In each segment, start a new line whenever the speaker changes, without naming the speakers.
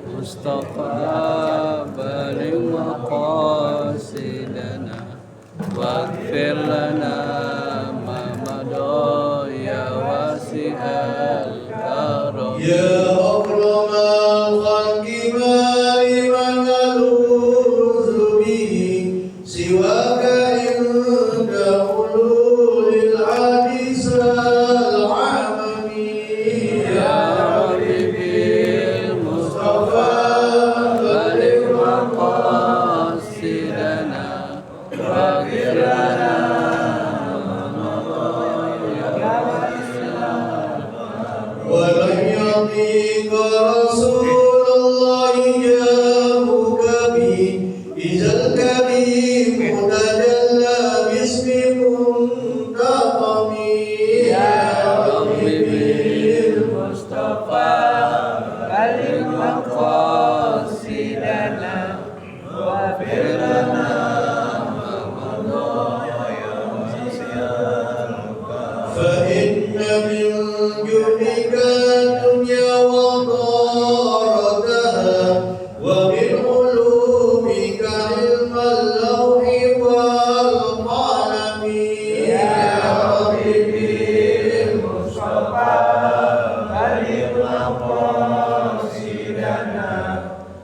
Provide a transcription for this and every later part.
Mustafa baligh maqasidana waghfir lana ma madha ya wasi'al karam
ya akramal khalqi man aluzu bihi siwaka inda ulul hadis al-amami
ya habibil
Mustafa
baligh maqasidana waghfir lana
ولن يطيق رسول الله جاءك به إذا الكريم تجلى باسم منتقم يا
habibil Mustafa baligh maqasidana waghfir lana
فإن من جودك الدنيا وضارتها ومن علومك علم اللوح والقلم يا حبيبي المصطفى بلغ مقاصدنا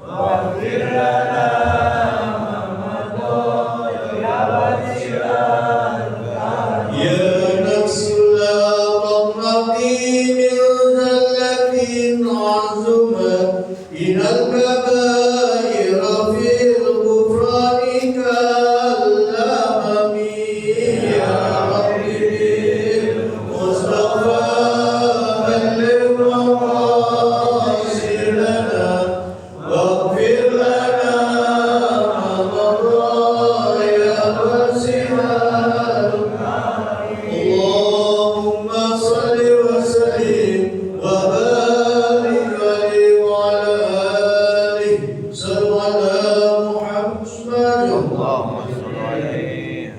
واغفر لنا يا نفس لا تقنطي من ذلة عزمت إلى الكبائر في الغفران كالأمم يا حبيبي المصطفى بلغ مقاصدنا واغفر لنا ما مضى يا واسع اللهم صل وسلم وبارك عليه وعلى آله صلوا على محمد اللهم صل عليه.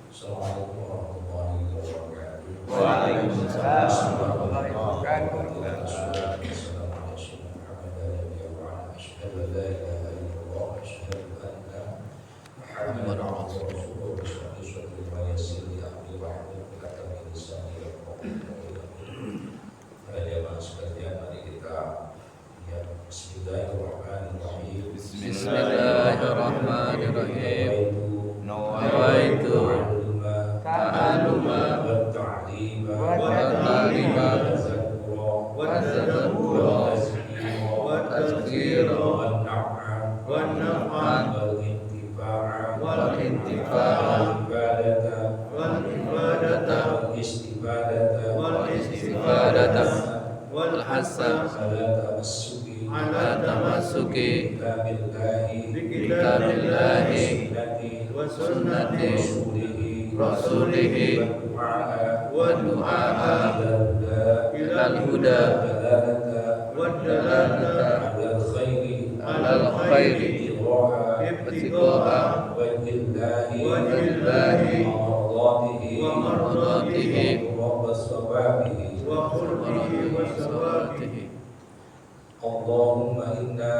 Assalamualaikum warahmatullahi wabarakatuh.
Waalaikumsalam warahmatullahi wabarakatuh. Bismillahirrahmanirrahim. Nawaitu ta'alluma wa ta'lima wa tadhakkura wa tazkira wal intifa'a wal ibadata wal istifadata wal hasan ala tamassuki bikitabillahi wa sunnati rasulihi wa du'a'a ilal huda wa dalalata alal khairi ibtiqa'a wajillahi wa mardatihi wa qurbihi wa sawatihi.
Allahumma inna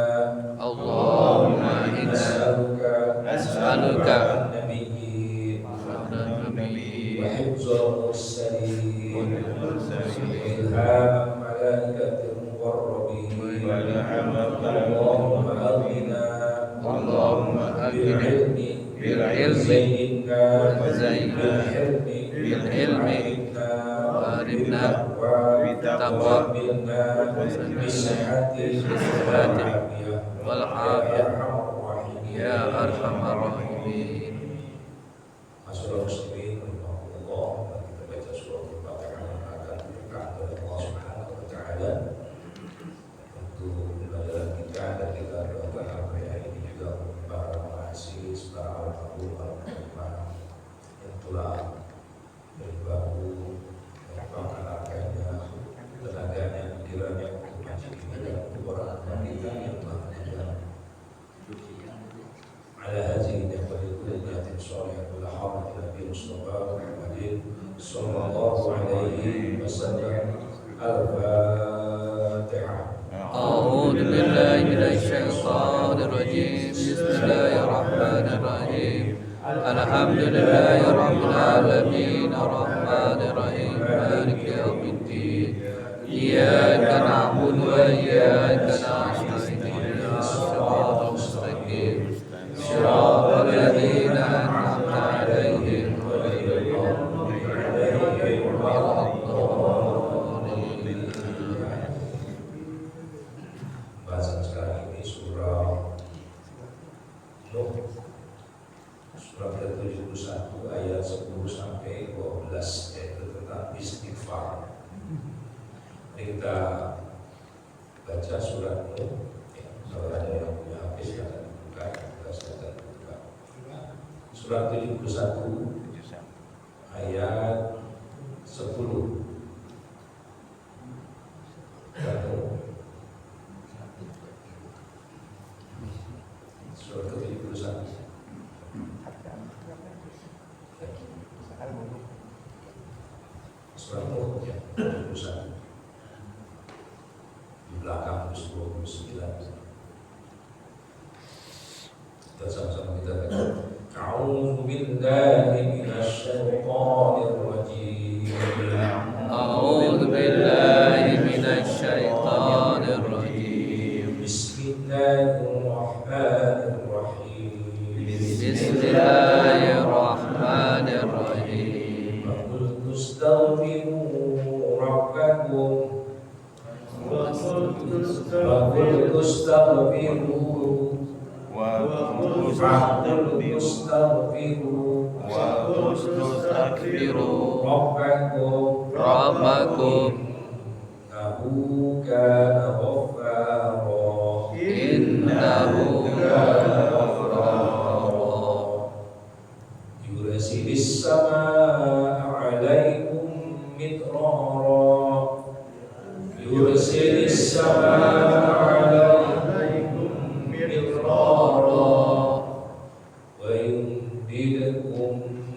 nas'aluka
nabiyyi
an-nabiyyi
wa hifdzal mursalin
wa al-mursalin
ilham malaikatil muqarrabin Allahumma aghna bil ilmi wa zayyinna bil ilmi waribna bitaqwa bisihhati wal afiyah ya arhamar rahimin. Masyaallah muslimin rahimahullah, kita baca surah Al-Fatihah akan berkah dari Allah Subhanahu wa taala untuk pembelajaran kita, dan kita doakan apa ini juga para mahasiswa, para alhamdulillah yang telah berbahu merupakan harganya, tenaganya, pikirannya untuk masjid ini dan orang kita yang telah mengajar ala hazihi ni'matin sholihah wal hamd lillahi Mustafa Muhammadin sallallahu alaihi wasallam. Al-Fatihah.
أعوذ بالله من الشيطان الرجيم بسم الله الرحمن الرحيم الحمد لله رب العالمين الرحمن الرحيم مالك يوم الدين إياك نعبد وإياك نستعين اهدنا الصراط المستقيم صراط الذين أنعمت عليهم غير المغضوب عليهم ولا الضالين.
Bahasan sekarang ini surah Nuh, surah ke-71 ayat 10 sampai 12, yaitu tentang istighfar. Kita baca surat Nuh, ya, kalau ada yang punya habis akan dibuka, kita buka. Surat 71 ayat 10. Surat ke-71. Surat Nuh ya, 71. Di belakang 29. Kita sama-sama kita baca. A'udzu billahi minasy syaithanir rajim.
أعوذ بالله من الشيطان الرجيم
بسم الله الرحمن الرحيم.
بسم الله الرحمن الرحيم
فقلت استغفروا ربكم فقلت استغفروا
ربكم
إنه كان غفارا
إنه كان غفارا
يرسل السماء عليكم مدرارا يرسل السماء عليكم مدرارا ويمددكم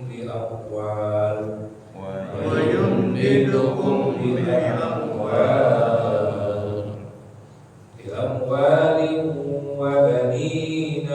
بأموال بأموال وبنين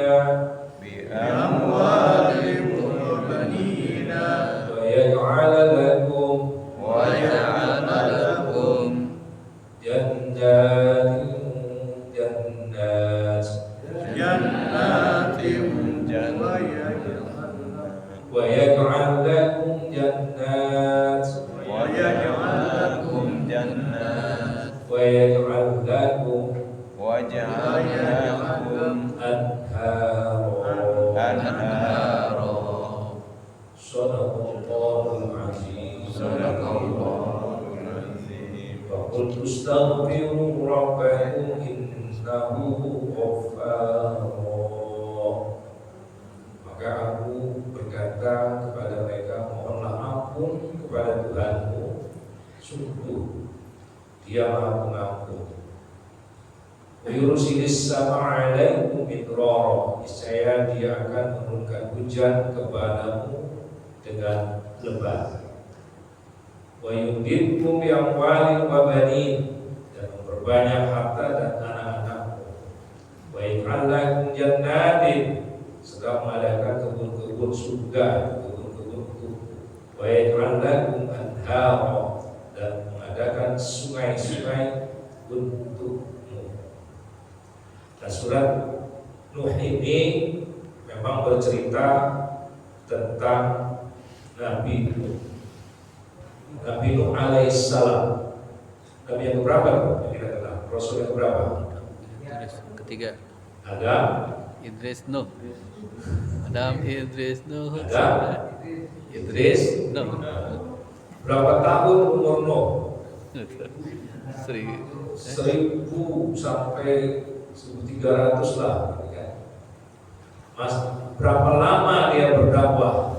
ويجعل لكم جنات ويجعل لكم جنات ويجعل لكم أنهارا صدق الله العظيم. فقلت استغفروا ربكم إنه غفار. Maka aku berkata kepada mereka, mohonlah ampun kepada Tuhanmu, sungguh Dia Maha Pengampun. Yursilis sama'a 'alaikum midrara, niscaya Dia akan menurunkan hujan kepadamu dengan lebat. Wa yumdidkum bi amwalin wa banin, dan memperbanyak harta dan anak-anakmu. Wa yaj'al lakum jannatin, serta mengadakan kebun-kebun surga, kebun-kebun itu. Wa yaj'al lakum anhara, dan mengadakan sungai-sungai untukmu. Nah, surat Nuh ini memang bercerita tentang Nabi Nuh. Nabi Nuh alaihissalam. Nabi yang berapa? Yang kita kenal. Rasul yang berapa?
Ketiga
Adam,
Idris Nuh. Adam, Idris Nuh.
Adam, Idris.
Nuh.
Berapa tahun umur Nuh?
1000
sampai 1300 lah, gitu kan. Mas, berapa lama dia berdakwah?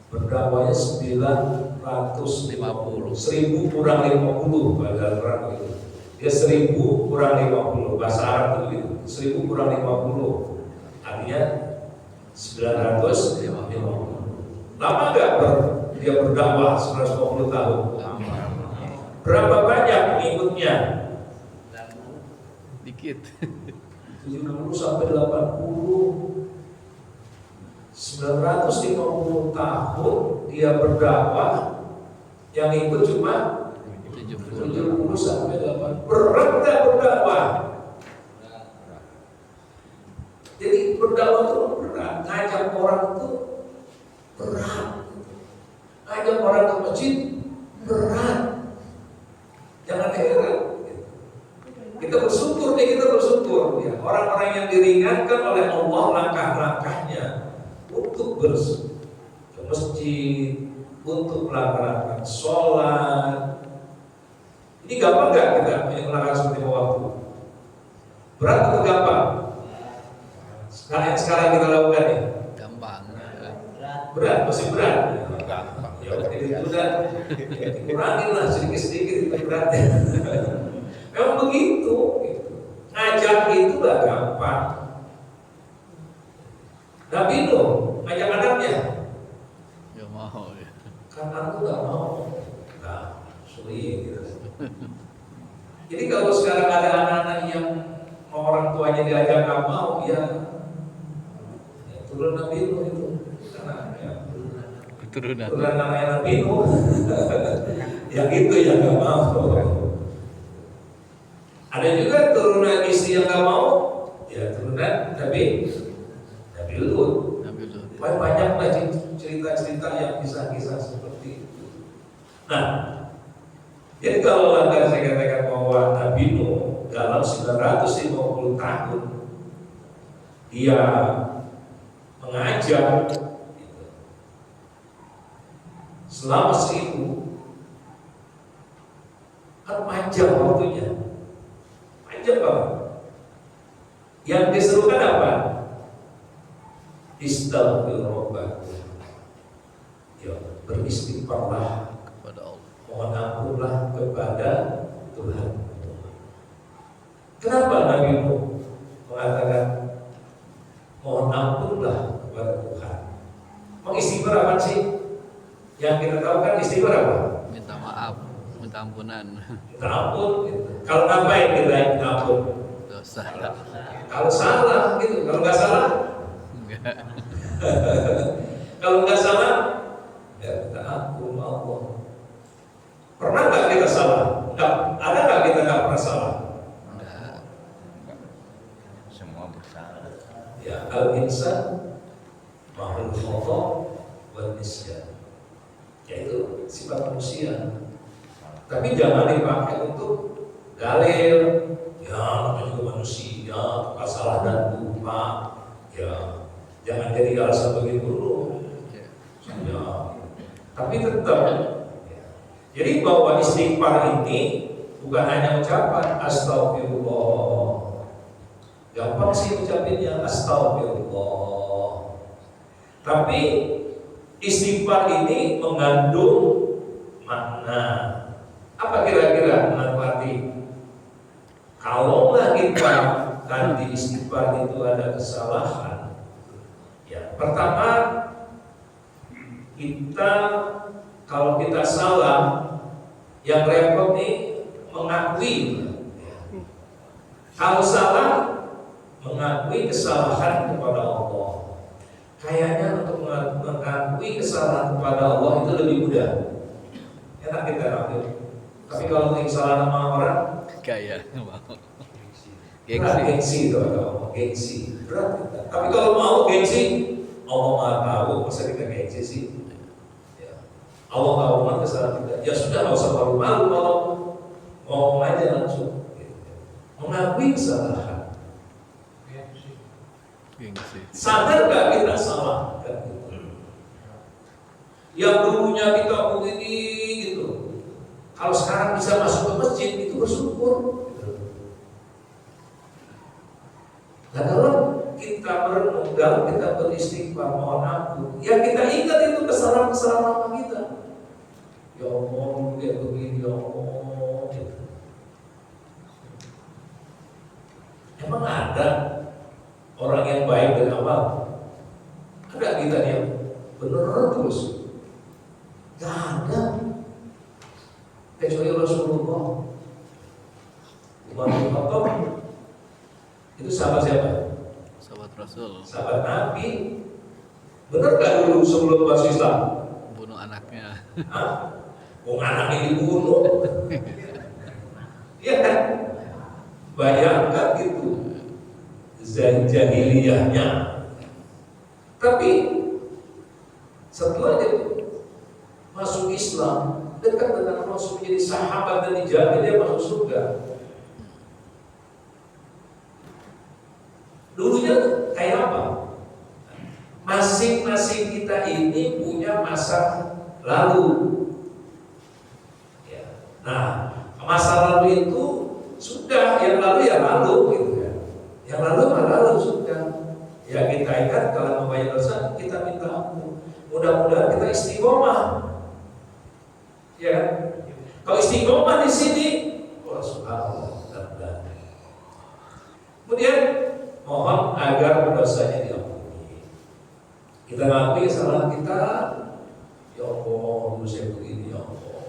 Berdakwahnya 950. 1000 kurang 50 pada Al-Quran itu. Dia 1000 kurang 50. Bahasa Arab itu 1000 kurang 50. Artinya 950. Lama enggak dia berdakwah 950 tahun? Berapa banyak pengikutnya?
Dikit.
70 sampai 80, 950 tahun dia berdakwah, yang ikut cuma 70 sampai 80. Berat nggak berdakwah? Jadi berdakwah itu berat, ngajak orang itu berat, ngajak orang ke masjid berat. Jangan heran. Kita bersyukur ya. Orang-orang yang diringankan oleh Allah langkah-langkahnya untuk ke masjid, untuk melaksanakan sholat. Ini gampang nggak kita melakukan seperti waktu? Berat atau gampang? Sekarang kita lakukan ya?
Gampang.
Berat, masih berat.
Gampang.
Ya udah, kurangin lah sedikit-sedikit beratnya. Memang begitu. Ngajak itu gak gampang. Nabi Nuh ngajak anaknya,
Gak mau ya.
kan aku gak mau. Nah, sulit gitu. Jadi kalau sekarang ada anak-anak yang mau orang tuanya diajak gak mau, ya turun Nabi Nuh itu.
Keturunan.
Turun anaknya Nabi Nuh. Yang itu yang gak mau. Ada juga turunan istri yang gak mau, ya turunan Nabi Lut. Banyak lah cerita-cerita yang kisah-kisah seperti itu. Nah, jadi kalau tadi saya katakan bahwa Nabi Nuh dalam 950 tahun dia mengajar selama 1000, kan panjang waktunya. Panjang banget. Yang diserukan apa? Istaghfirullah. Ya, beristighfarlah
Kepada Allah.
mohon ampunlah kepada Tuhan. Kenapa Nabi Nuh mengatakan mohon ampunlah kepada Tuhan? Mengistighfar apa sih? Yang kita tahu kan istighfar apa?
Minta maaf, minta ampunan.
Minta ampun. Gitu. Kalau ngapain kita minta ampun?
Dosa.
Kalau salah gitu, kalau nggak salah,
Enggak.
kalau nggak salah, ya minta ampun Allah. Pernah nggak kita salah? Nggak, ada nggak kita nggak pernah salah?
Enggak.
Semua bersalah.
Ya, al-insan mahul khata wal nisyan. Yaitu sifat manusia. Tapi jangan dipakai untuk dalil. Ya, namanya juga manusia, salah dan lupa. Ya, jangan jadi alasan begitu dulu. Ya. Tapi tetap. Ya. Jadi bahwa istighfar ini bukan hanya ucapan astagfirullah. Gampang sih ucapinnya astagfirullah. Tapi istighfar ini mengandung makna. Apa kira-kira arti? Kalaulah kita nanti istighfar itu ada kesalahan, ya pertama kita kalau kita salah, yang repot nih mengakui. Kalau salah, mengakui kesalahan kepada Allah. Kayaknya untuk mengakui kesalahan kepada Allah itu lebih mudah. Enak kita akui. Tapi kalau untuk kesalahan sama orang,
Kayak mau.
berat gengsi itu ada Allah, gengsi. Berat kita. Tapi kalau mau gengsi, Allah Maha tahu, masa kita gengsi sih? Ya. Allah tahu mana kesalahan kita. Ya sudah, nggak usah malu-malu kalau ngomong aja langsung. Mengakui kesalahan.
Gengsi.
Sadar gak kita salah? Yang dulunya kita begini gitu, kalau sekarang bisa masuk ke masjid itu bersyukur. Nah kalau kita merenung, kalau kita beristighfar mohon ampun, ya kita ingat itu kesalahan-kesalahan lama kita. Ya Allah, dia begini, ya Allah. Gitu. Emang ada orang yang baik dari awal? Ada kita yang benar terus? Gak ada. Kecuali Rasulullah. Umar bin Khattab Itu sahabat siapa?
Sahabat Rasul.
Sahabat Nabi. Benar gak dulu sebelum masuk Islam?
Bunuh anaknya.
Hah? Anak ini dibunuh. Iya kan? Bayangkan gitu jahiliyahnya. Tapi setelah dia masuk Islam, dekat dengan Rasul, menjadi sahabat dan dijamin dia masuk surga. Dulunya kayak apa? Masing-masing kita ini punya masa lalu. Ya. Nah, masa lalu itu sudah, yang lalu ya lalu gitu ya. Yang lalu mah lalu sudah. Ya kita ingat kalau membayar dosa kita minta ampun. Mudah-mudahan kita istiqomah. Ya. Kalau istiqomah di sini, oh subhanallah. Kemudian mohon agar dosanya diampuni. Kita ngakui salah kita. Ya Allah, dulu saya begini ya Allah.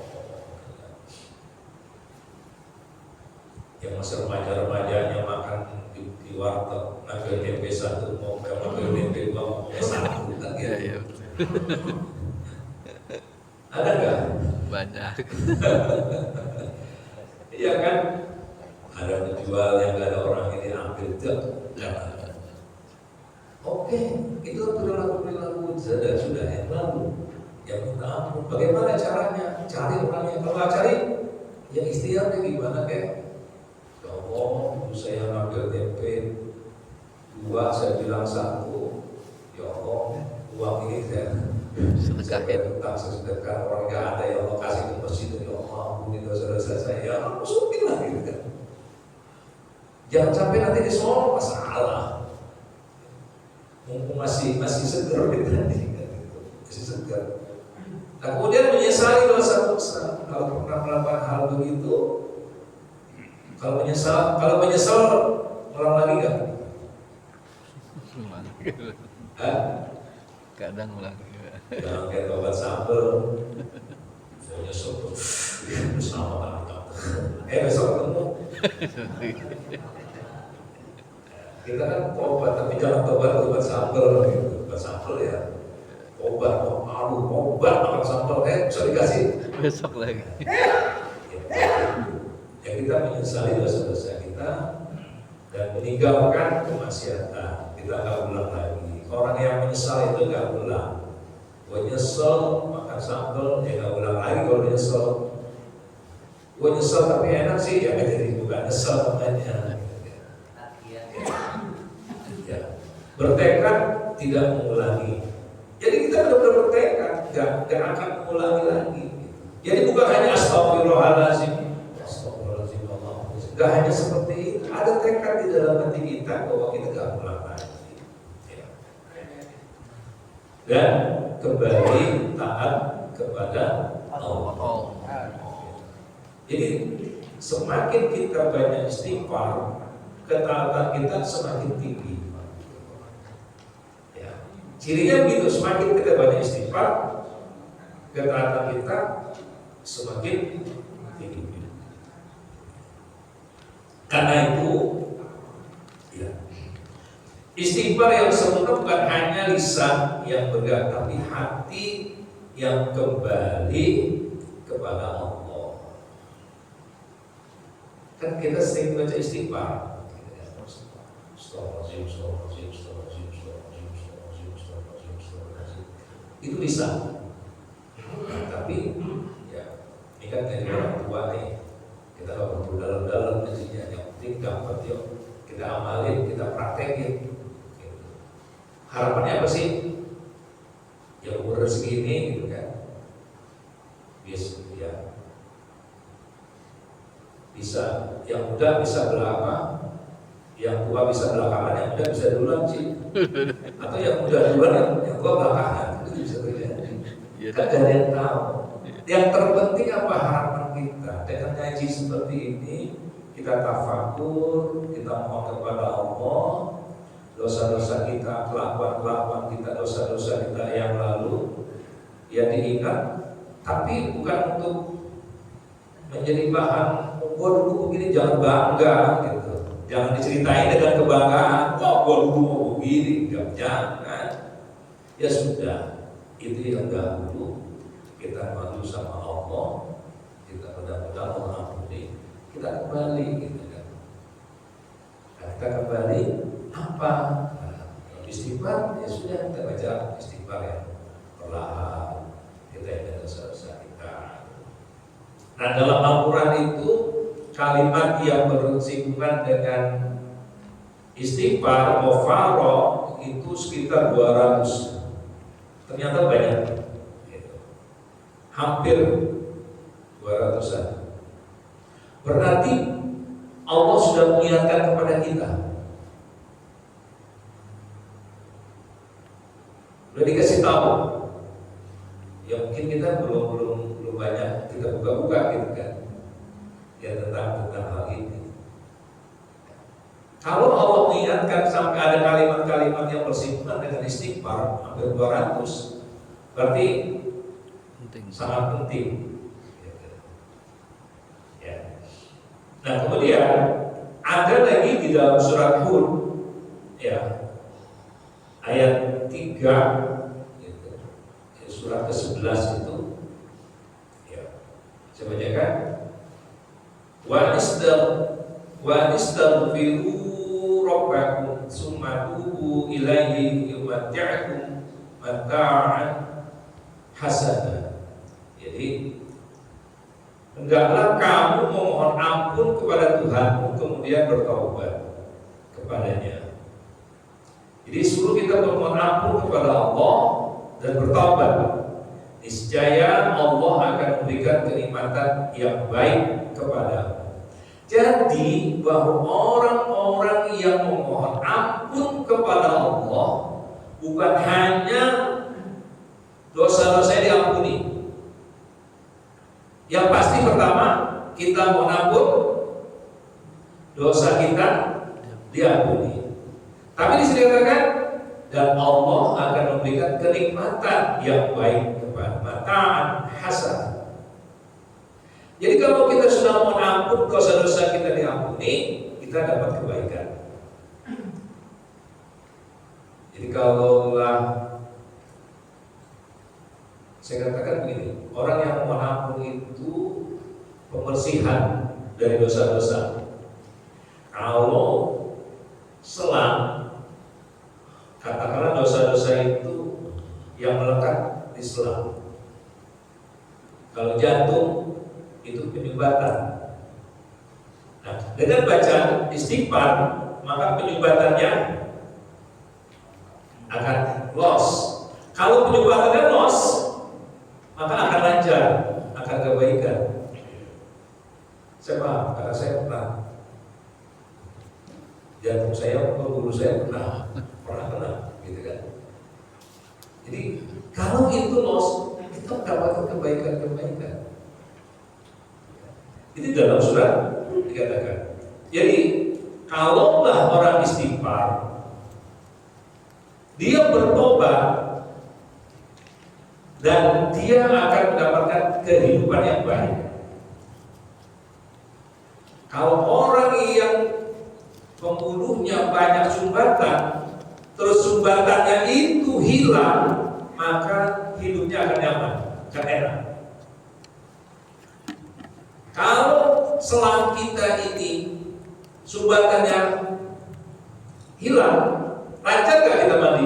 Yang masih remaja-remajanya makan di warteg, ngambil tempe satu, mau ngambil tempe dua, mau satu, kan gitu.
Iya.
Ada nggak?
Banyak.
Iya kan? Ada penjual yang nggak ada orang ini ambil tuh. Oke, itu perilaku sudah yang lalu. Yang minta ampun. Bagaimana caranya? Cari orangnya. Kalau nggak cari, ya ikhtiarnya gimana kayak? Ya Allah, saya ngambil tempe dua, saya bilang satu. Ya Allah, uang ini saya
Sedekahin.
tentang sedekah, orang nggak ada yang Allah kasih ke masjid. Ya Allah, ampuni dosa-dosa saya. Ya Allah, masukin lah gitu kan. Jangan sampai nanti disoal masalah. Mumpung masih segar gitu nanti, masih segar. Nah, kemudian menyesali dosa-dosa. Kalau pernah melakukan hal begitu, kalau menyesal ulang lagi nggak?
Kadang ulang.
Jangan kayak obat sambel. Saya nyesel tuh, sama tak. Besok ketemu. Kita kan obat, tapi jangan obat sambel gitu. Obat sambel ya. Obat, obat makan sambal, bisa dikasih
Besok lagi.
Ya kita menyesali dosa-dosa kita dan meninggalkan kemaksiatan. Kita nggak ulang lagi. Orang yang menyesal itu nggak ulang. Gue nyesel makan sambal, ya nggak ulang lagi kalau nyesel. Gue nyesel tapi enak sih, ya jadi bukan nyesel namanya. Ya. Bertekad tidak mengulangi. Jadi kita benar-benar bertekad, gak akan mengulangi lagi. Jadi bukan hanya astagfirullahaladzim, gak hanya seperti itu. Ada tekad di dalam hati kita bahwa kita gak mengulang lagi. Dan kembali taat kepada Allah. Jadi semakin kita banyak istighfar, ketaatan kita semakin tinggi. Cirinya begitu, semakin kita banyak istighfar, ketaatan kita semakin tinggi. Karena itu, ya, istighfar yang sempurna bukan hanya lisan yang bergerak, tapi hati yang kembali kepada Allah. Kan kita sering baca istighfar. Itu bisa, tapi ya ini kan dari orang tua nih, kita nggak perlu dalam-dalam ngajinya, yang penting dapat yuk kita amalin, kita praktekin. Harapannya apa sih? Ya umur segini gitu kan, biasa ya bisa, yang muda bisa belakang, yang tua bisa belakangan, yang muda bisa duluan sih, atau yang muda duluan, yang tua belakangan. Bisa terjadi. Kan ada yang tahu. Yang terpenting apa harapan kita dengan ngaji seperti ini, kita tafakur, kita mohon kepada Allah, dosa-dosa kita, kelakuan kita, dosa-dosa kita yang lalu, ya diingat, tapi bukan untuk menjadi bahan, dulu begini jangan bangga gitu. Jangan diceritain dengan kebanggaan, wah gua dulu mau begini, jangan. Ya sudah, itu yang dahulu kita malu sama Allah, kita mudah-mudahan mengampuni, kita kembali gitu kan. Nah, kita kembali apa? Nah, istighfar ya sudah, kita baca istighfar ya perlahan, kita ingat dosa-dosa kita. Nah, dalam Al-Quran itu kalimat yang bersinggungan dengan istighfar, mufaro itu sekitar 200. Ternyata banyak, hampir 200-an. Berarti Allah sudah mengingatkan kepada kita. Sudah dikasih tahu. Ya mungkin kita belum banyak kita buka-buka gitu kan. Ya tentang hal ini. Kalau Allah mengingatkan sampai ada kalimat-kalimat yang bersinggungan dengan istighfar hampir 200, berarti
Penting.
sangat penting. Ya. Nah kemudian ada lagi di dalam surat Hud, ya, ayat 3, gitu. Surat ke-11 itu, ya, saya bacakan. Wa istaghfiru rabbakum tsumma tubu ilaihi yumatti'ukum mata'an hasana. Jadi hendaklah kamu memohon ampun kepada Tuhanmu kemudian bertaubat kepadanya. Jadi suruh kita memohon ampun kepada Allah dan bertaubat. Niscaya Allah akan memberikan kenikmatan yang baik kepada. Jadi bahwa orang-orang yang memohon ampun kepada Allah bukan hanya dosa-dosa diampuni. Yang pasti pertama kita mohon ampun, dosa kita diampuni. Tapi disediakan dan Allah akan memberikan kenikmatan yang baik kepada mataan hasan. Jadi kalau kita sudah mohon ampun, dosa-dosa kita diampuni, kita dapat kebaikan. Jadi kalaulah saya katakan begini, orang yang mohon ampun itu pembersihan dari dosa-dosa. Kalau selang, katakanlah dosa-dosa itu yang melekat di selang. Kalau jantung itu penyumbatan. Nah, dengan bacaan istighfar maka penyumbatannya akan loss. Kalau penyumbatannya loss, maka akan lancar, akan kebaikan. Saya paham, karena saya pernah. Jantung saya, guru saya pernah kena, gitu kan. Jadi kalau itu loss, kita mendapatkan kebaikan-kebaikan. Itu dalam surat dikatakan. Jadi kalaulah orang istighfar, dia bertobat dan dia akan mendapatkan kehidupan yang baik. Kalau orang yang pembunuhnya banyak sumbatan, terus sumbatannya itu hilang, maka hidupnya akan nyaman, akan enak. Kalau selang kita ini sumbatannya hilang, lancar gak kita mandi?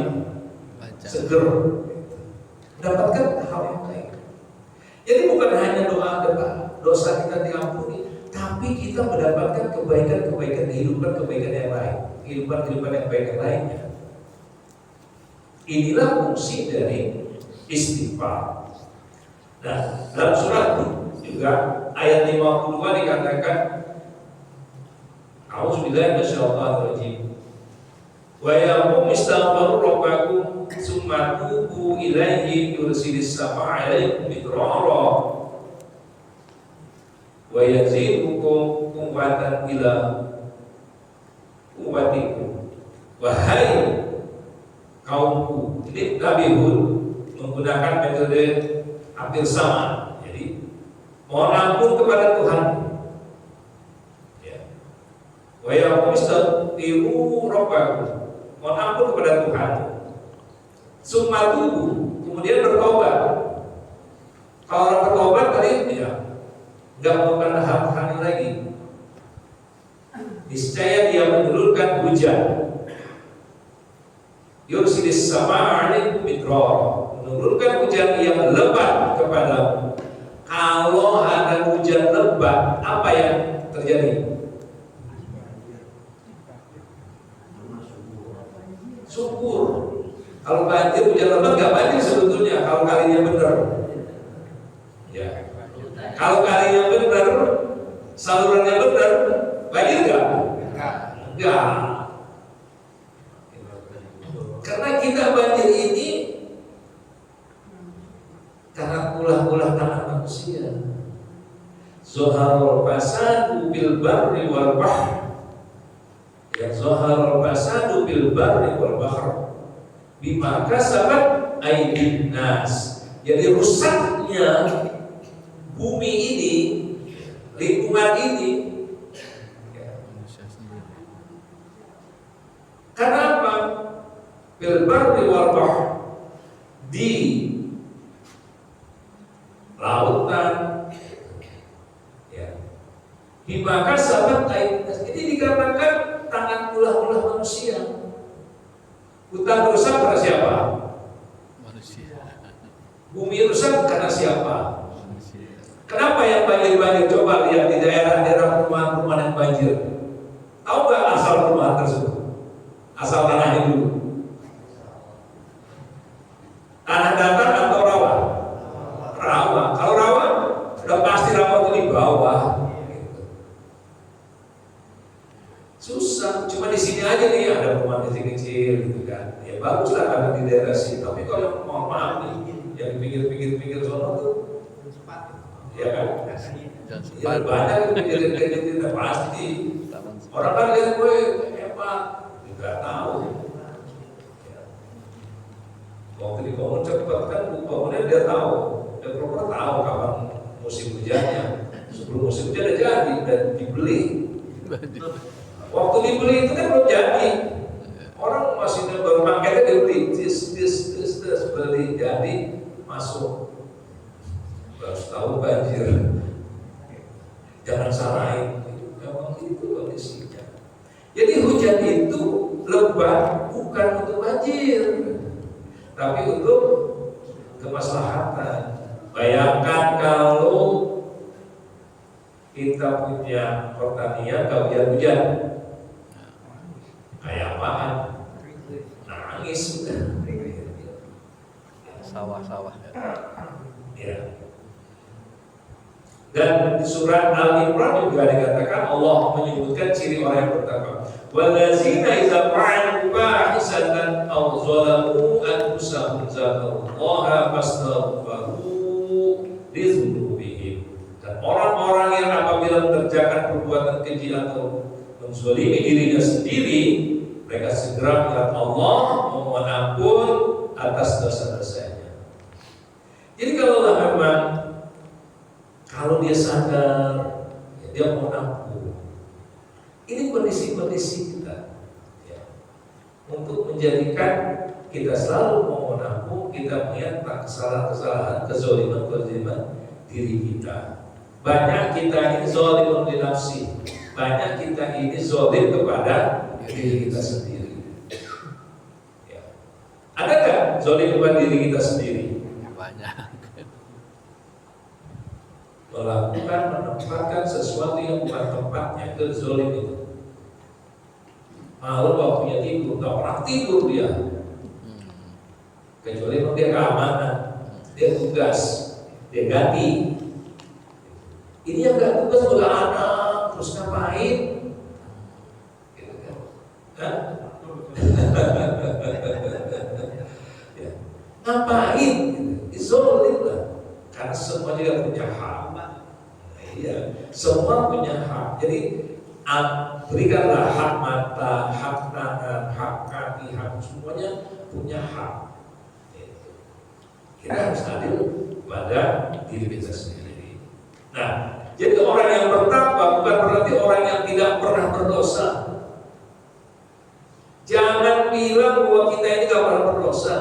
Seger, mendapatkan hal yang baik. Jadi bukan hanya dosa kita diampuni, tapi kita mendapatkan kebaikan-kebaikan kehidupan yang lain, kehidupan yang baik yang lainnya. Inilah fungsi dari istighfar. Nah, dalam surat juga ayat 52 dikatakan, A'udzubillahi minasyaitonirrajim. Wa yaqum istaghfiru rabbakum tsumma tubu ilaihi yursilis samaa'a 'alaikum midrara wa yazidukum quwwatan ila quwwatikum. Wahai kaumku, ini Nabi Hud menggunakan metode hampir sama. Jadi mohon ampun kepada Tuhan. Ya. Wa Wa yaqulu istaghfiru rabbakum. Mohon ampun kepada Tuhan. Summa tubu, kemudian bertobat. Kalau orang bertobat tadi ya enggak melakukan hal-hal lagi. Niscaya dia menurunkan hujan. Yursilis sama alaikum midrar, menurunkan hujan yang lebat kepadamu. Kalau ada hujan lebat, apa yang terjadi? Syukur. Kalau banjir hujan lebat nggak banjir sebetulnya kalau kalinya benar. Ya. Kalau kalinya benar, salurannya benar, banjir nggak? Enggak. Karena kita banjir ini karena ulah-ulah tangan manusia. Zaharul fasadu bil barri wal bahr. Ya zaharul fasadu bil barri wal bahr. Bima kasabat aydin nas. Jadi rusaknya bumi ini, lingkungan ini karena apa? Bil barri wal bahr, di lautan ya. Bima kasabat aydin nas. Ini dikarenakan tangan ulah-ulah manusia. Hutan rusak karena siapa?
Manusia.
Bumi rusak karena siapa?
Manusia.
Kenapa yang banjir-banjir? Coba lihat di daerah-daerah perumahan-perumahan yang banjir. Tahu nggak asal perumahan tersebut? Asal tanahnya dulu. Tanah datar atau rawa? Rawa. Kalau rawa, sudah pasti rawa itu di bawah. Susah. Cuma di sini aja nih ada perumahan kecil-kecil gitu kan. Ya baguslah karena di daerah sini. Tapi kalau mohon maaf nih, yang pinggir-pinggir sono tuh, ya kan? Ya banyak yang pinggir-pinggir pasti. Orang kan lihat gue hebat, nggak tahu. Waktu dibangun cepat kan, bangunnya dia tahu. Dia proper tahu kapan musim hujannya. Sebelum musim hujan udah jadi dan dibeli. Waktu dibeli itu kan belum jadi. Orang masih baru paketnya dibeli, tis beli jadi masuk. Baru tahu banjir. Jangan salahin. Memang itu kondisinya. Jadi hujan itu lebat bukan untuk banjir, tapi untuk kemaslahatan. Bayangkan kalau kita punya pertanian gak hujan-hujan, kayak apaan? Nangis sudah.
Sawah-sawah.
Ya. Dan di surat Al-Imran juga dikatakan Allah menyebutkan ciri orang yang bertakwa. Wallazina idza fa'alu fahisatan aw zalamu anfusahum dzakarullaha fastaghfiru lidzunubihim. Dan orang-orang yang apabila mengerjakan perbuatan keji atau menzalimi dirinya sendiri, mereka segera mengingat Allah, memohon ampun atas dosa-dosanya. Jadi kalau dia sadar, ya dia mohon ampun. Ini kondisi-kondisi kita, ya, untuk menjadikan kita selalu mohon ampun, kita melihat kesalahan-kesalahan, kezaliman diri kita. Banyak kita ini zalim li nafsi, banyak kita ini zalim kepada diri kita sendiri. Ya. Ada nggak zalim kepada diri kita sendiri?
Banyak.
Menempatkan sesuatu yang bukan tempatnya, ke zalim itu. Malu waktunya tidur, nggak pernah tidur dia. Kecuali kalau dia keamanan, dia tugas, dia ganti. Ini yang nggak tugas juga anak, terus ngapain? Gitu kan? Hah? Ya. Ngapain? Zalim lah. Karena semua juga punya hak. Iya, semua punya hak. Jadi berikanlah hak mata, hak tangan, hak kaki, hak semuanya punya hak. Kita harus adil pada diri kita sendiri. Nah, Jadi orang yang bertakwa bukan berarti orang yang tidak pernah berdosa. Jangan bilang bahwa kita ini gak pernah berdosa.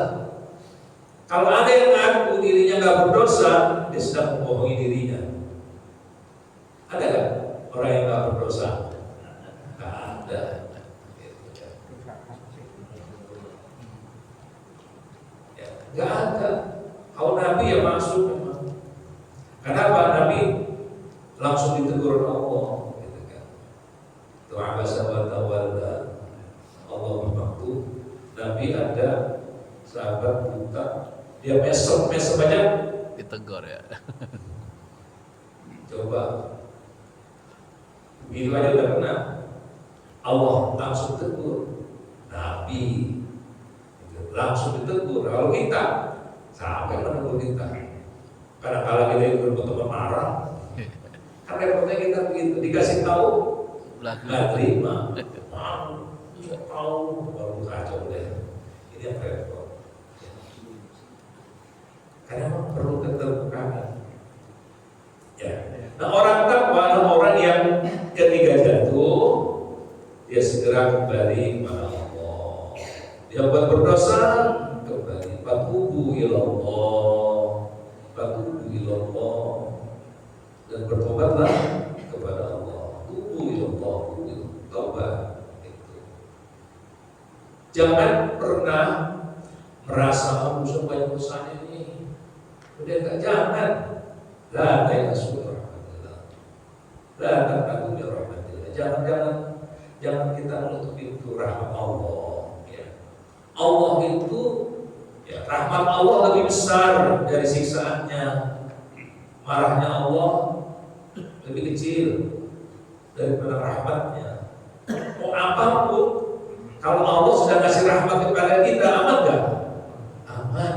Kalau ada yang ngaku dirinya gak berdosa, dia sedang membohongi dirinya. Ada gak orang yang gak berdosa? Gak ada. Ya, gak ada. Kalau Nabi ya masuk memang. Kenapa Nabi langsung ditegur Allah? Gitu kan. Doa sahabat tawalla. Allah bermaktu. Nabi ada sahabat buta, dia mesem aja
Ditegur ya.
coba begitu aja udah kena. Allah langsung tegur Nabi, langsung ditegur. Kalau kita sampai menegur kita, kadang-kadang kita itu berbuat marah, kan repotnya kita begitu, dikasih tahu nggak terima, tahu baru kacau deh. Ini yang repot. Karena memang perlu keterbukaan. Ya. Nah, orang takwa adalah orang yang ketika jatuh dia segera kembali kepada Allah. Dia buat berdosa kembali. Fatubu ilallah, fatubu ilallah, dan bertobatlah kepada Allah. Tubu ilallah, taubat. Jangan pernah merasa musuh banyak dosanya ini. Udah enggak, jangan. La ta'asu rahmatillah. La ta'asu rahmatillah. Jangan kita menutup pintu rahmat Allah. Ya. Allah itu, ya, rahmat Allah lebih besar dari siksaannya. Marahnya Allah lebih kecil daripada rahmatnya. Mau apapun, kalau Allah sudah kasih rahmat kepada kita, aman gak? Aman.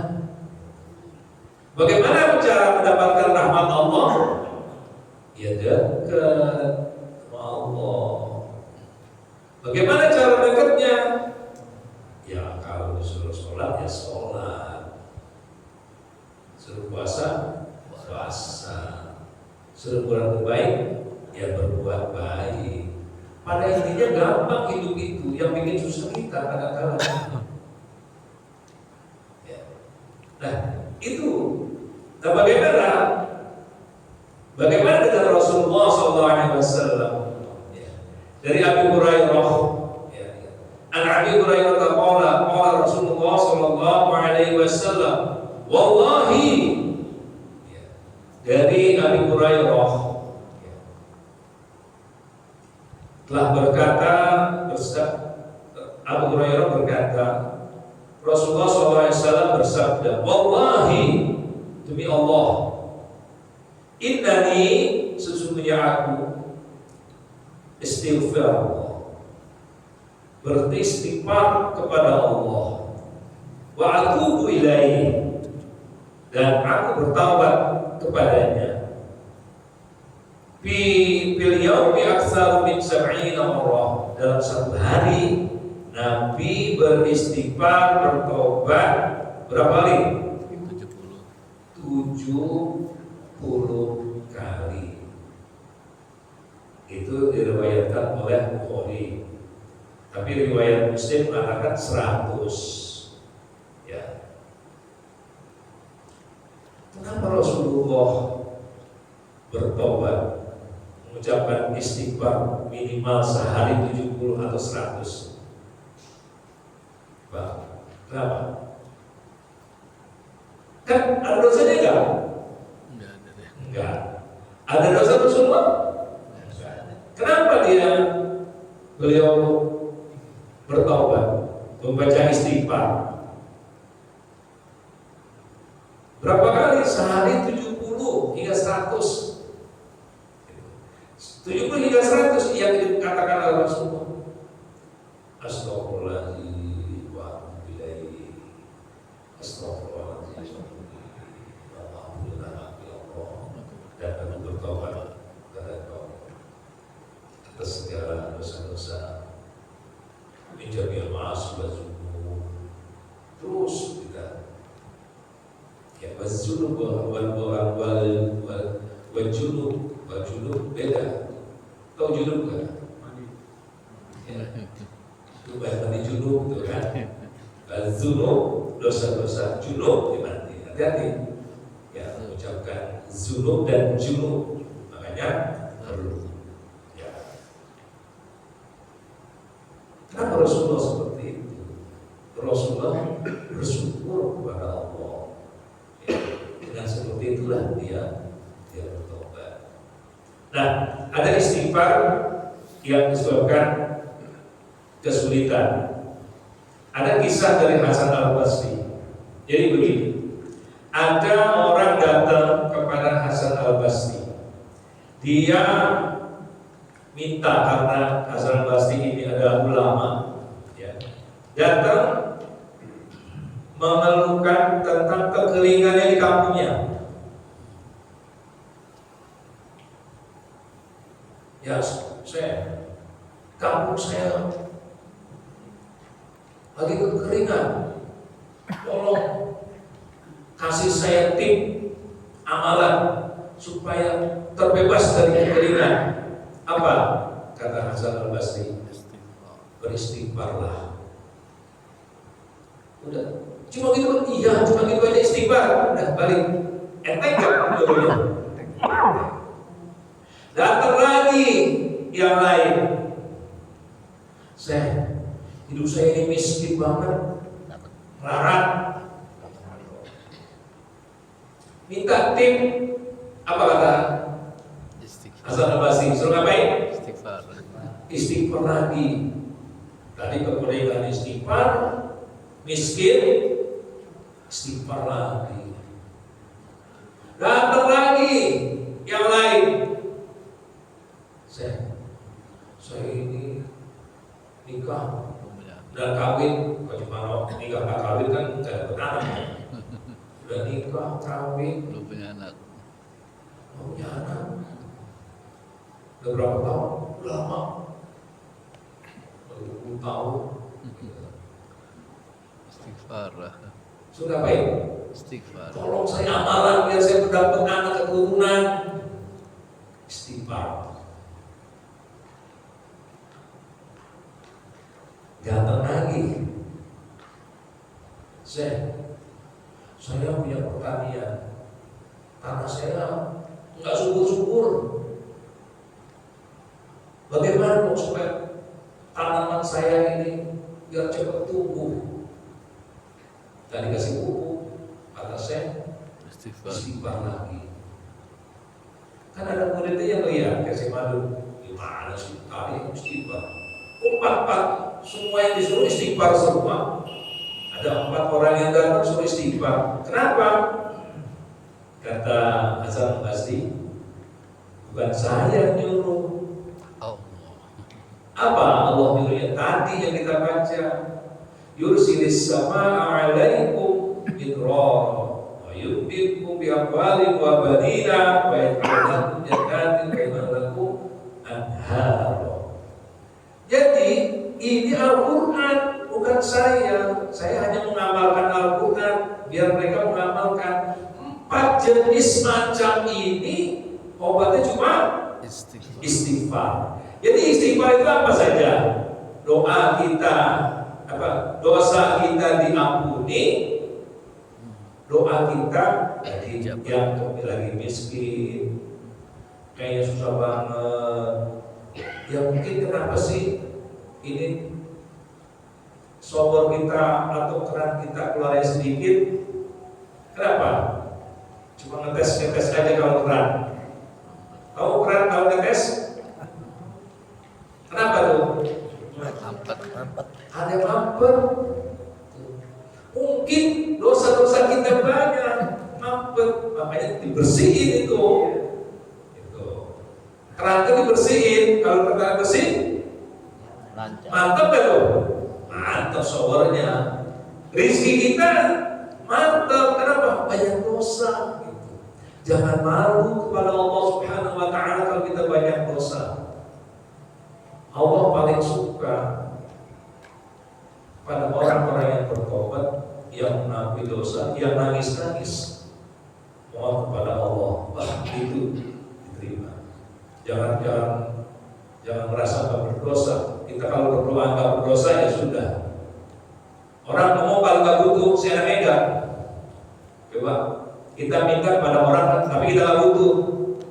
Bagaimana cara mendapatkan rahmat Allah? Ya dekat sama Allah. Bagaimana cara dekatnya? Ya kalau disuruh sholat ya sholat, suruh puasa puasa, suruh berbuat baik ya berbuat baik. Pada intinya gampang hidup itu, yang bikin susah kita kadang-kadang. Ya. Nah itu. Nah bagaimana dengan Rasulullah SAW? Ya. Dari Abu Hurairah, ya. An Abi Hurairah qala Rasulullah SAW, wallahi, ya. Dari Abi Hurairah, ya. Telah berkata, Abu Hurairah berkata, Rasulullah SAW bersabda, wallahi, demi Allah, innani, sesungguhnya aku istighfar, beristighfar kepada Allah, wa atubu ilaihi, dan aku bertaubat kepadanya, fil yaumi aktsaru min 70 marrah, dalam satu hari Nabi beristighfar, bertobat berapa kali? 70 kali. Itu diriwayatkan oleh Bukhari. Tapi riwayat Muslim mengatakan 100. Ya. Kenapa Rasulullah bertobat, mengucapkan istighfar minimal sehari 70 atau 100? Kenapa? Kan ada dosanya enggak? Enggak. Ada dosa Rasulullah? Kenapa beliau bertaubat, membaca istighfar? Berapa kali? Sehari 70 hingga 100. 70 hingga 100 yang dikatakan oleh Rasulullah. Astagfirullahaladzim wa atubu ilaihi. Astagfirullahaladzim. Dan aku bertobat kepada Kau atas segala dosa-dosa, menjadi maas wazunub. Terus kita ya wazunub wal junub Kalau junub beda. Tahu junub nggak? Ya. Itu banyak mandi junub gitu kan? Junub dosa-dosa junub mandi. Hati-hati. Ya, mengucapkan junub dan junub. Makanya perlu. Ya. Kenapa Rasulullah seperti itu? Rasulullah bersyukur kepada Allah. Ya, dengan seperti itulah dia bertobat. Nah, ada istighfar yang disebabkan kesulitan. Ada kisah dari Hasan Al-Basri. Jadi begini, ada orang datang kepada Hasan Al-Basri. Dia minta, karena Hasan Al-Basri ini adalah ulama, ya, datang mengeluhkan tentang kekeringannya di kampungnya. Ya, kampung saya lagi kekeringan. Tolong kasih saya tip amalan supaya terbebas dari kekeringan. Apa? Kata Hasan Al-Basri, beristighfarlah. Udah, cuma gitu? Iya, cuma gitu aja istighfar. Udah balik. Enteng gak jodohnya? Datang lagi yang lain. Hidup saya ini miskin banget, larat. Minta tim, apa kata Hasan Al-Basri? Suruh ngapain? Istighfar lagi. Tadi kekeringan istighfar, miskin istighfar lagi. Datang lagi yang lain. Saya ini nikah dan kawin, kalau nikah tak kawin kan tidak dapat anak. Udah nikah, kawin,
belum punya anak.
Udah berapa tahun? Lama. 20 tahun.
Istighfar.
Sudah baik.
Istighfar.
Tolong saya amalan biar saya mendapat anak keturunan. Istighfar. Datang lagi. Saya punya pertanian. Tanah saya nggak subur-subur. Bagaimana supaya tanaman saya ini biar cepat tumbuh? Dan dikasih pupuk. Kata saya, istighfar lagi. Kan ada muridnya yang lihat, kasih madu. Gimana sih? Tadi istighfar. Empat, semua yang disuruh istighfar semua. Ada 4 orang yang datang suruh istighfar. Kenapa? Kata Hasan Al-Basri, bukan saya yang nyuruh. Apa Allah nyuruhnya? Tadi yang kita baca, yursilis samaa'a 'alaikum midrara wa yumdidkum bi amwalin wa banina wa yaj'al lakum jannatin wa yaj'al lakum anhara. Jadi ini Al-Quran, bukan saya. Saya hanya mengamalkan Al-Quran biar mereka mengamalkan. 4 jenis macam ini obatnya cuma istighfar. Jadi istighfar itu apa saja? Doa kita, dosa kita diampuni, doa kita yang lagi miskin, kayaknya susah banget. Ya mungkin kenapa sih ini shower kita atau keran kita keluarnya sedikit? Kenapa? Cuma ngetes aja kalau keran. Tahu keran kalau ngetes? Kenapa tuh? Ada mampet. Mungkin dosa-dosa kita banyak, mampet, makanya dibersihin itu. Keran itu dibersihin, kalau keran bersih, mantap gak tuh? Mantap showernya. Rizki kita mantap, kenapa? Banyak dosa. Jangan malu kepada Allah Subhanahu Wa Taala kalau kita banyak dosa. Allah paling suka pada orang-orang yang bertobat, yang mengakui dosa, yang nangis-nangis mohon kepada Allah, itu diterima. Jangan merasa nggak berdosa. Kita kalau berdoa nggak berdosa ya sudah. Orang ngomong kalau nggak butuh, saya megang. Coba kita minta pada orang, tapi kita nggak butuh.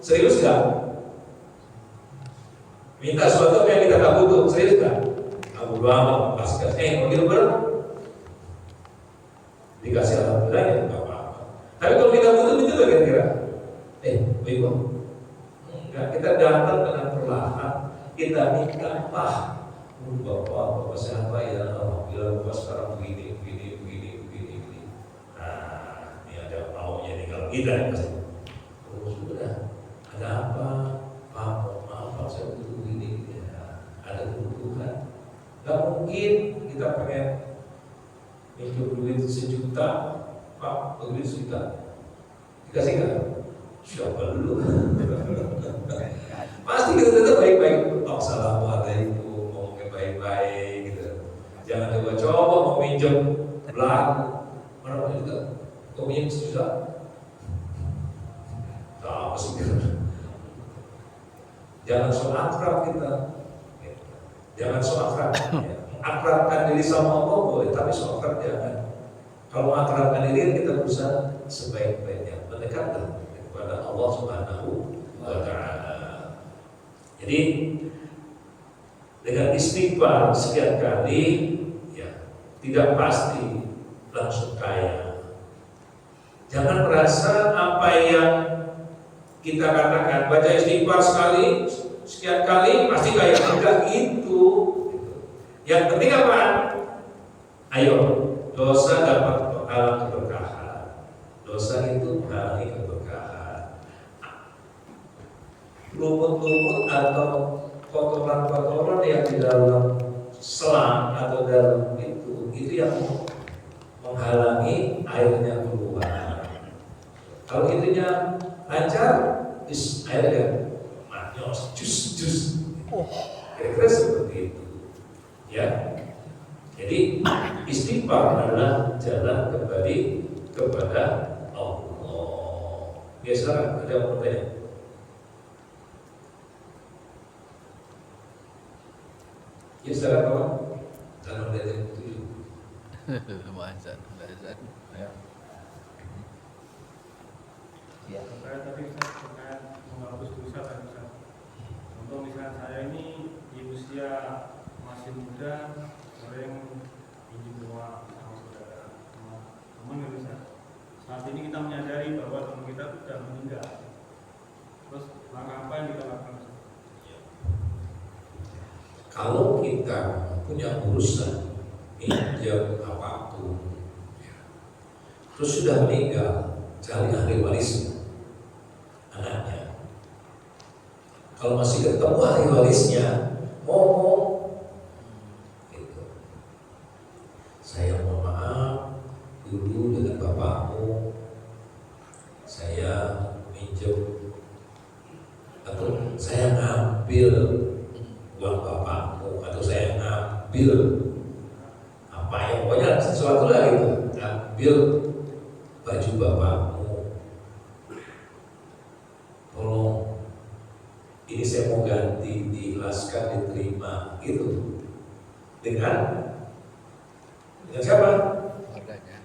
Serius nggak? Minta sesuatu yang kita nggak butuh, serius nggak? Aku doa kasih begitu berapa? Dikasih alhamdulillah ya nggak apa-apa. Tapi kalau kita butuh itu kira-kira, baik. Enggak, kita datang dengan perlahan, kita minta Bapak siapa ya? Alhamdulillah Bapak sekarang begini. Nah, ini ada maunya nih kalau kita nih pasti. Oh sudah, ada apa? Maaf, saya butuh begini. Ya, ada kebutuhan. Gak mungkin kita pengen minjem duit 1 juta, Pak, duit 1 juta. Dikasih nggak? Siapa dulu? Pasti kita tetap baik-baik. Assalamualaikum, ngomongnya baik-baik gitu. Jangan coba mau minjem belagu. Mana mau juga? Kau minjem 1 juta? Apa sih gitu? Jangan so akrab kita. Jangan so akrab. Akrabkan diri sama Allah boleh, tapi so akrab jangan. Kalau akrabkan diri kita berusaha sebaik-baiknya mendekatlah kepada Allah Subhanahu wa Ta'ala. Jadi dengan istighfar sekian kali ya tidak pasti langsung kaya. Jangan merasa apa yang kita katakan baca istighfar sekali sekian kali pasti kaya, enggak gitu. Yang penting apa? Ayo, dosa dapat menghalang keberkahan. Dosa itu menghalangi keberkahan. Lumut-lumut atau kotoran-kotoran yang di dalam selang atau dalam itu yang menghalangi airnya keluar. Kalau itunya lancar, airnya manyos, jus. Kira-kira seperti itu. Ya, jadi istighfar adalah jalan kembali kepada Allah. Biasa ada yang bertanya. Ya sekarang kawan, jangan bertanya itu.
Azan.
Ya.
Terkait tadi terkait menghapus dosa kan Ustaz. Contoh misalnya saya ini di usia masih muda, sering pinjam doa sama saudara, sama teman gitu Ustaz. Saat ini kita menyadari bahwa teman kita sudah meninggal. Terus langkah apa yang kita lakukan Ustaz?
Kalau kita punya urusan pinjam apapun, terus sudah meninggal, cari ahli warisnya, anaknya. Kalau masih ketemu ahli warisnya, ngomong, gitu. Saya mohon maaf dulu dengan bapakmu, saya minjem atau saya ngambil uang bapakmu atau saya ngambil apa yang pokoknya sesuatu lah gitu, ngambil baju bapakmu, tolong ini saya mau ganti, diikhlaskan, diterima gitu. Dengan siapa?
Keluarganya,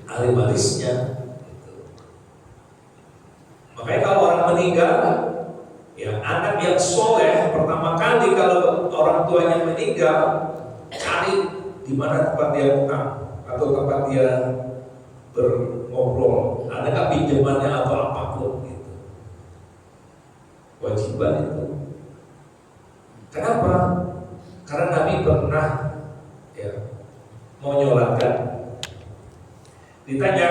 ahli
warisnya gitu. Makanya kalau orang meninggal, ya anak yang soleh pertama kali kalau orang tuanya meninggal, cari di mana tempat dia utang atau tempat dia berngobrol, ada nggak pinjamannya atau apapun gitu. Kewajiban itu. Kenapa? Karena Nabi pernah ya mau nyolatkan. Ditanya,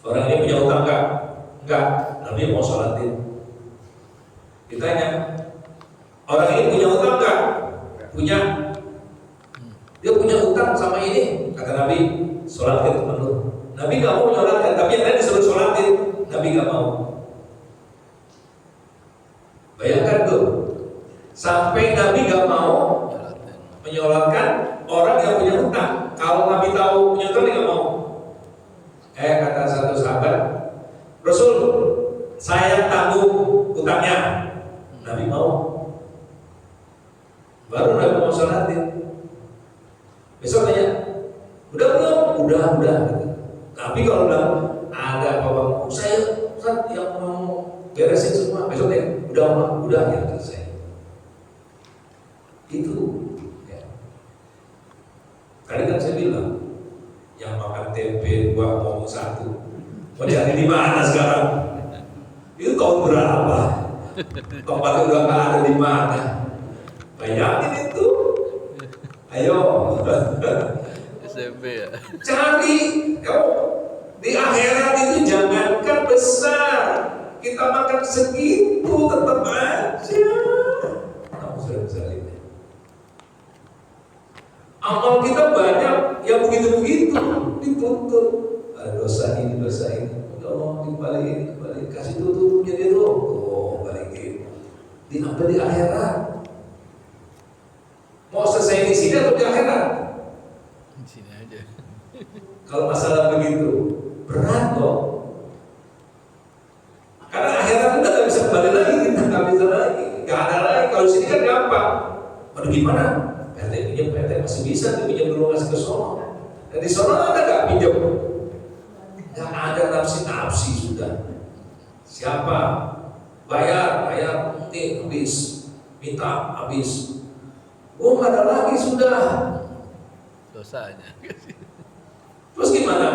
orang ini punya utang enggak? Enggak, Nabi mau sholatin. Ditanya, orang ini punya utang enggak? Punya. Dia punya utang sama ini, kata Nabi, sholatin teman lu. Nabi nggak mau nyolatkan, tapi yang lain disuruh sholatin, Nabi nggak mau. Bayangkan tuh, sampai Nabi nggak mau menyolatkan orang yang punya utang. Kalau Nabi tahu punya utang, dia nggak mau. Kata satu sahabat, Rasul, saya tanggung utangnya. lanjutin. Besok tanya, udah belum? Udah gitu. Tapi kalau bilang ada apa-apa, saya Ustaz yang mau beresin semua, besok ya, udah ya selesai. Itu ya. Tadi kan saya bilang, yang makan tempe 2 ngomong 1, mau cari di mana sekarang? Itu tahun berapa? Tobatnya udah nggak ada di mana? Bayangin itu. Ayo.
SMP ya.
Cari. Di akhirat itu jangankan besar. Kita makan segitu tetap aja. Amal kita banyak yang begitu-begitu dituntut. Ada dosa ini. Allah dibalikin, kasih tutupnya dia dong. Oh, balikin. Diambil di akhirat. Mau selesai di sini atau di akhirat?
Di sini aja.
Kalau masalah begitu berat loh. Karena akhirat kita nggak bisa kembali lagi, kita nggak bisa lagi, nggak ada lagi. Kalau sini kan gampang. Waduh gimana? PT masih bisa, pinjam dulu ngasih ke sono. Dan di sono ada nggak pinjam? Nggak ada nafsi sudah. Siapa? Bayar, nih habis, minta habis. Oh nggak ada lagi sudah.
Dosanya.
Terus gimana?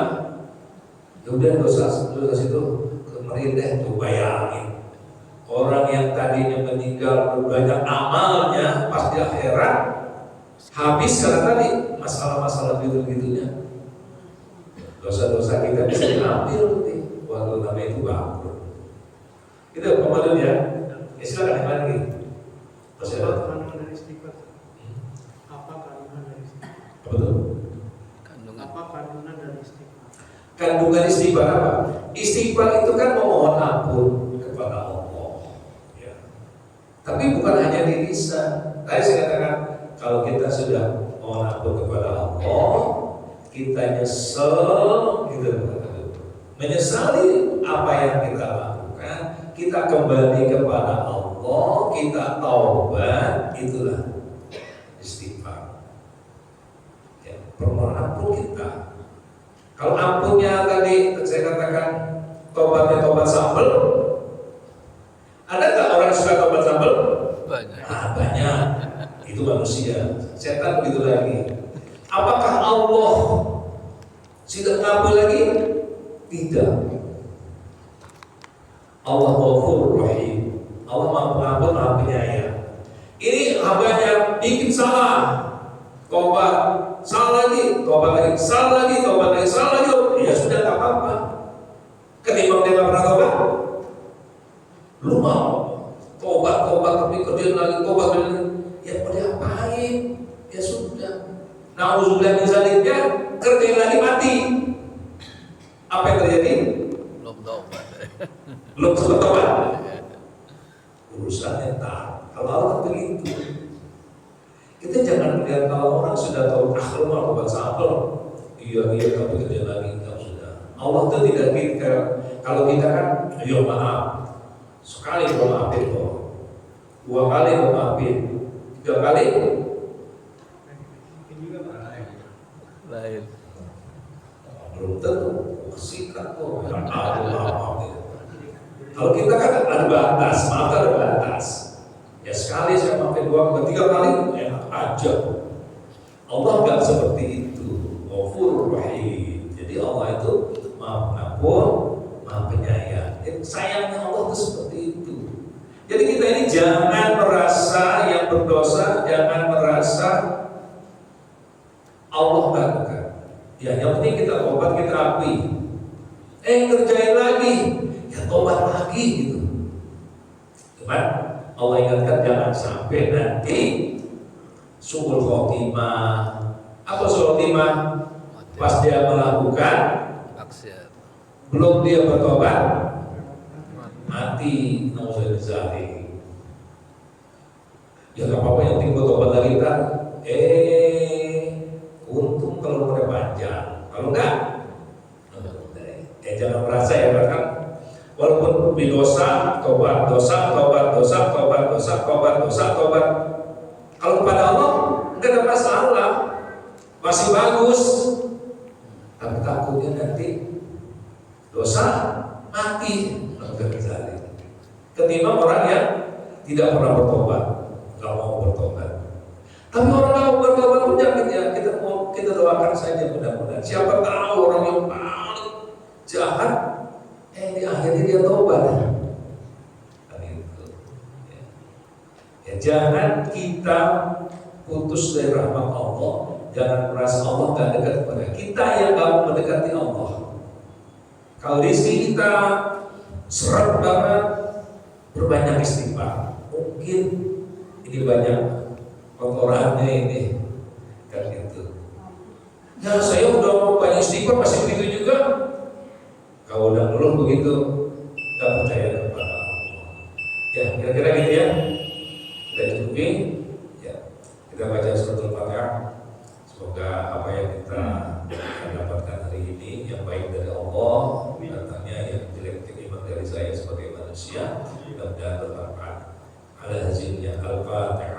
Ya udah dosa itu kemarin deh tuh bayangin. Orang yang tadinya meninggal banyak amalnya pas di akhirat habis karena tadi masalah-masalah gitu-gitunya. Dosa-dosa kita bisa diambil nih, walau namanya itu bangkrut. Itu pemahaman ya. Silakan yang lagi. Masih ada?
Kandungan dari istighfar. Apa kandungan dari istighfar?
Apa tuh?
Apa kandungan dari istighfar?
Kandungan istighfar apa? Istighfar itu kan memohon ampun kepada Allah. Ya. Tapi bukan hanya di lisan. Tadi saya katakan kalau kita sudah mohon ampun kepada Allah, kita nyesel gitu, menyesali apa yang kita lakukan, kita kembali kepada Allah, kita taubat, itulah istighfar. Ya, permohonan ampun kita. Kalau ampunnya tadi saya katakan tobatnya tobat sambal, ada nggak orang yang suka tobat sambal?
Banyak.
Banyak. Itu manusia. Setan begitu lagi. Apakah Allah sudah ngampun lagi? Tidak. Allah Ghafurur Rahim. Allah Maha Pengampun, Maha Penyayang. Ini hambanya bikin salah, tobat, salah lagi, tobat lagi, salah lagi, tobat lagi, salah lagi. Ya sudah tak apa-apa. Ketimbang dia nggak pernah tobat, lu mau tobat tapi kerjaan lagi tobat lagi. Ya mau diapain? Ya sudah. Nauzubillah min zaliknya, kerjain lagi mati. Apa yang terjadi?
Belum tobat.
Belum sempat tobat. Urusannya tak. Kalau Allah begitu. Kita jangan melihat kalau orang sudah tahu mau tobat sambal. Iya tapi kerja lagi enggak sudah. Allah itu tidak kita. Kalau kita kan, ayo maaf. Sekali mau maafin kok. 2 kali mau maafin. 3 kali
Lain.
belum tentu sikat kok. Kalau kita kan ada batas, maaf ada batas. Ya sekali saya maafin 2, 3 kali enak aja. Allah nggak seperti itu. Ghafurur Rahim. Jadi Allah itu Maha Pengampun, Maha Penyayang. Sayangnya Allah itu seperti itu. Jadi kita ini jangan merasa yang berdosa, jangan merasa Allah nggak bukan. Ya, yang penting kita tobat, kita akui. Kerjain lagi, ya tobat lagi gitu. Cuman Allah ingatkan jangan sampai nanti suul khotimah. Apa suul khotimah? Pas dia melakukan
Maksiat.
belum dia bertobat, mati. Nauzubillah. Ya nggak apa-apa, yang penting bertobat lagi kan. Untung kalau udah panjang. Kalau enggak, jangan merasa ya kan. Walaupun dosa, tobat. Kalau kepada Allah enggak nggak ada masalah, masih bagus. Tapi takutnya nanti dosa mati. Ketimbang orang yang tidak pernah bertobat, nggak mau bertobat. Tapi orang nggak mau bertobat pun jangan ya, kita doakan saja mudah-mudahan. Siapa tahu orang yang paling jahat, di akhirnya dia tobat. Ya, jangan kita putus dari rahmat Allah. Jangan merasa Allah gak dekat kepada kita yang gak mendekati Allah. Kalau istri kita seret banget, berbanyak istighfar. Mungkin ini banyak kotorannya ini, kan gitu. Ya saya udah mau banyak istighfar masih begitu juga. Kalau udah ngeluh begitu, gak percaya kepada Allah. Ya kira-kira gitu ya. Kita cukupi. Ya, kita baca surat Al-Fatihah. Semoga apa yang kita dapatkan hari ini yang baik dari Allah, katanya yang jelek memang dari saya sebagai manusia, mudah-mudahan bermanfaat. Ala hazinnya Al-Fatihah.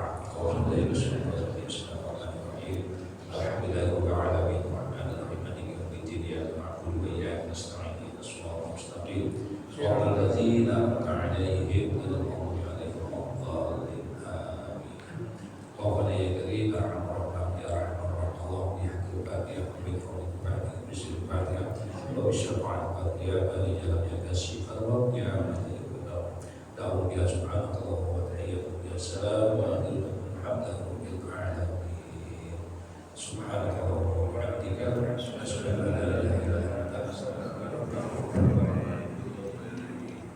Subhanallah wa bihamdika, asyhadu an la ilaha illa anta